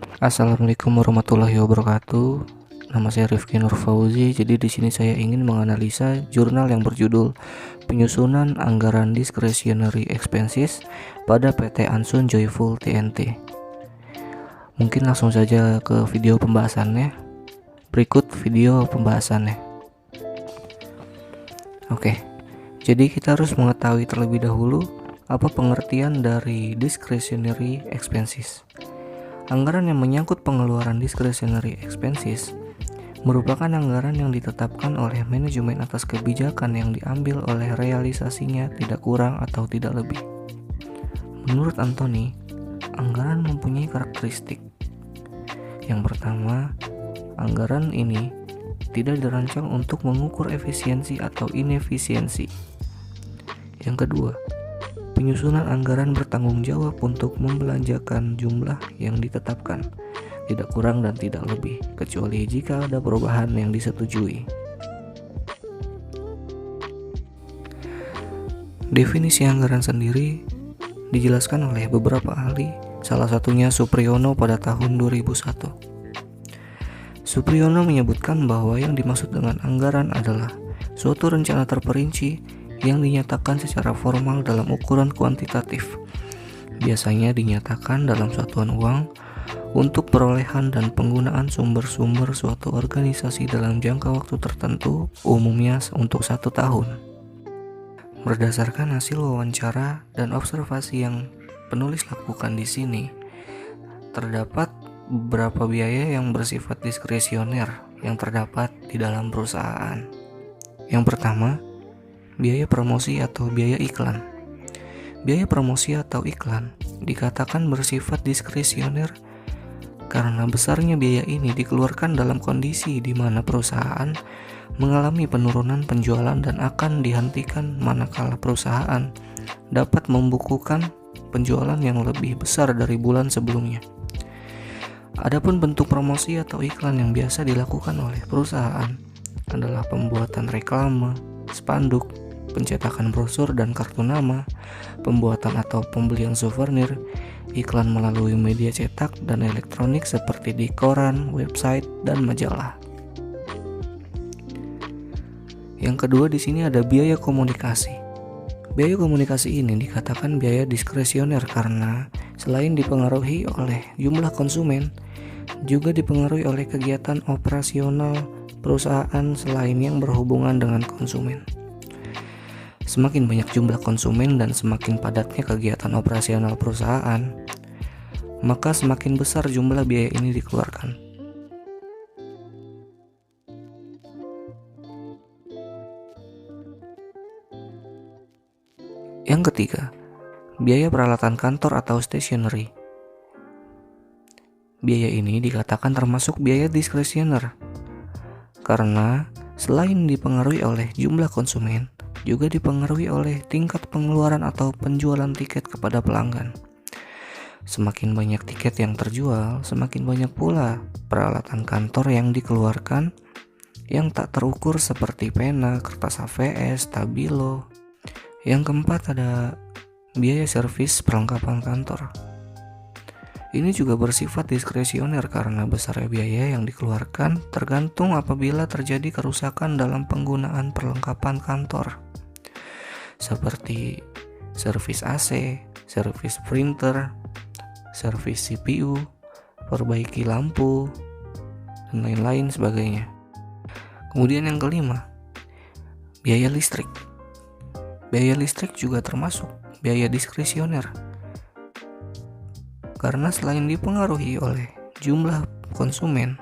Assalamualaikum warahmatullahi wabarakatuh. Nama saya Rifki Nur Fauzi. Jadi di sini saya ingin menganalisa jurnal yang berjudul Penyusunan Anggaran Discretionary Expenses pada PT Ansun Joyful TNT. Mungkin langsung saja ke video pembahasannya. Berikut video pembahasannya. Oke. Jadi kita harus mengetahui terlebih dahulu apa pengertian dari discretionary expenses. Anggaran yang menyangkut pengeluaran discretionary expenses merupakan anggaran yang ditetapkan oleh manajemen atas kebijakan yang diambil oleh realisasinya tidak kurang atau tidak lebih. Menurut Anthony, anggaran mempunyai karakteristik. Yang pertama, anggaran ini tidak dirancang untuk mengukur efisiensi atau inefisiensi. Yang kedua, penyusunan anggaran bertanggung jawab untuk membelanjakan jumlah yang ditetapkan, tidak kurang dan tidak lebih, kecuali jika ada perubahan yang disetujui. Definisi anggaran sendiri dijelaskan oleh beberapa ahli, salah satunya Supriyono pada tahun 2001. Supriyono menyebutkan bahwa yang dimaksud dengan anggaran adalah suatu rencana terperinci yang dinyatakan secara formal dalam ukuran kuantitatif. Biasanya dinyatakan dalam satuan uang untuk perolehan dan penggunaan sumber-sumber suatu organisasi dalam jangka waktu tertentu, umumnya untuk 1 tahun. Berdasarkan hasil wawancara dan observasi yang penulis lakukan di sini, terdapat beberapa biaya yang bersifat diskresioner yang terdapat di dalam perusahaan. Yang pertama, biaya promosi atau biaya iklan. Biaya promosi atau iklan dikatakan bersifat diskresioner karena besarnya biaya ini dikeluarkan dalam kondisi di mana perusahaan mengalami penurunan penjualan dan akan dihentikan manakala perusahaan dapat membukukan penjualan yang lebih besar dari bulan sebelumnya. Adapun bentuk promosi atau iklan yang biasa dilakukan oleh perusahaan adalah pembuatan reklame, spanduk, pencetakan brosur dan kartu nama, pembuatan atau pembelian souvenir, iklan melalui media cetak dan elektronik seperti di koran, website, dan majalah. Yang kedua di sini ada biaya komunikasi. Biaya komunikasi ini dikatakan biaya diskresioner karena selain dipengaruhi oleh jumlah konsumen, juga dipengaruhi oleh kegiatan operasional perusahaan selain yang berhubungan dengan konsumen. Semakin banyak jumlah konsumen dan semakin padatnya kegiatan operasional perusahaan, maka semakin besar jumlah biaya ini dikeluarkan. Yang ketiga, biaya peralatan kantor atau stationery. Biaya ini dikatakan termasuk biaya diskresioner karena selain dipengaruhi oleh jumlah konsumen, juga dipengaruhi oleh tingkat pengeluaran atau penjualan tiket kepada pelanggan. Semakin banyak tiket yang terjual, semakin banyak pula peralatan kantor yang dikeluarkan yang tak terukur seperti pena, kertas HVS, stabilo. Yang keempat ada biaya servis perlengkapan kantor. Ini juga bersifat diskresioner karena besarnya biaya yang dikeluarkan tergantung apabila terjadi kerusakan dalam penggunaan perlengkapan kantor, seperti servis AC, servis printer, servis CPU, perbaiki lampu, dan lain-lain sebagainya. Kemudian yang kelima, biaya listrik. Biaya listrik juga termasuk biaya diskresioner karena selain dipengaruhi oleh jumlah konsumen,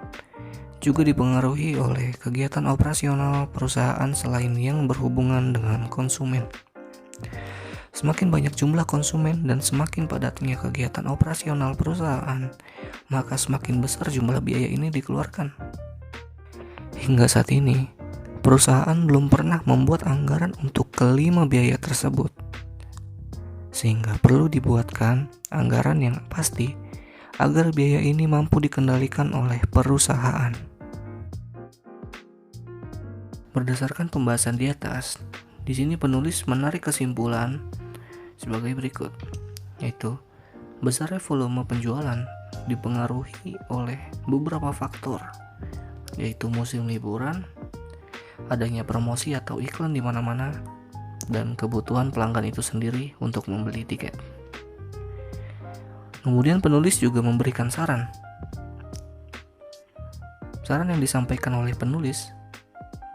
juga dipengaruhi oleh kegiatan operasional perusahaan selain yang berhubungan dengan konsumen. Semakin banyak jumlah konsumen dan semakin padatnya kegiatan operasional perusahaan, maka semakin besar jumlah biaya ini dikeluarkan. Hingga saat ini, perusahaan belum pernah membuat anggaran untuk kelima biaya tersebut, sehingga perlu dibuatkan anggaran yang pasti agar biaya ini mampu dikendalikan oleh perusahaan. Berdasarkan pembahasan di atas, di sini penulis menarik kesimpulan sebagai berikut, yaitu besarnya volume penjualan dipengaruhi oleh beberapa faktor, yaitu musim liburan, adanya promosi atau iklan di mana-mana, dan kebutuhan pelanggan itu sendiri untuk membeli tiket. Kemudian penulis juga memberikan saran. Saran yang disampaikan oleh penulis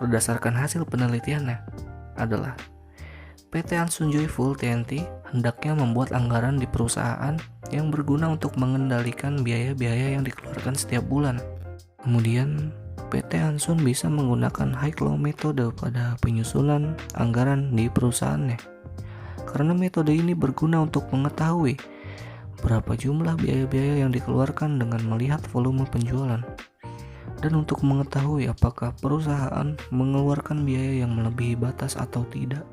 berdasarkan hasil penelitiannya adalah PT Ansun Joyful TNT hendaknya membuat anggaran di perusahaan yang berguna untuk mengendalikan biaya-biaya yang dikeluarkan setiap bulan. Kemudian PT Ansun bisa menggunakan high low metode pada penyusunan anggaran di perusahaannya, karena metode ini berguna untuk mengetahui berapa jumlah biaya-biaya yang dikeluarkan dengan melihat volume penjualan, dan untuk mengetahui apakah perusahaan mengeluarkan biaya yang melebihi batas atau tidak.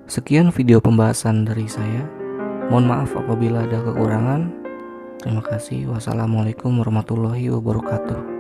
Sekian video pembahasan dari saya. Mohon maaf apabila ada kekurangan. Terima kasih. Wassalamualaikum warahmatullahi wabarakatuh.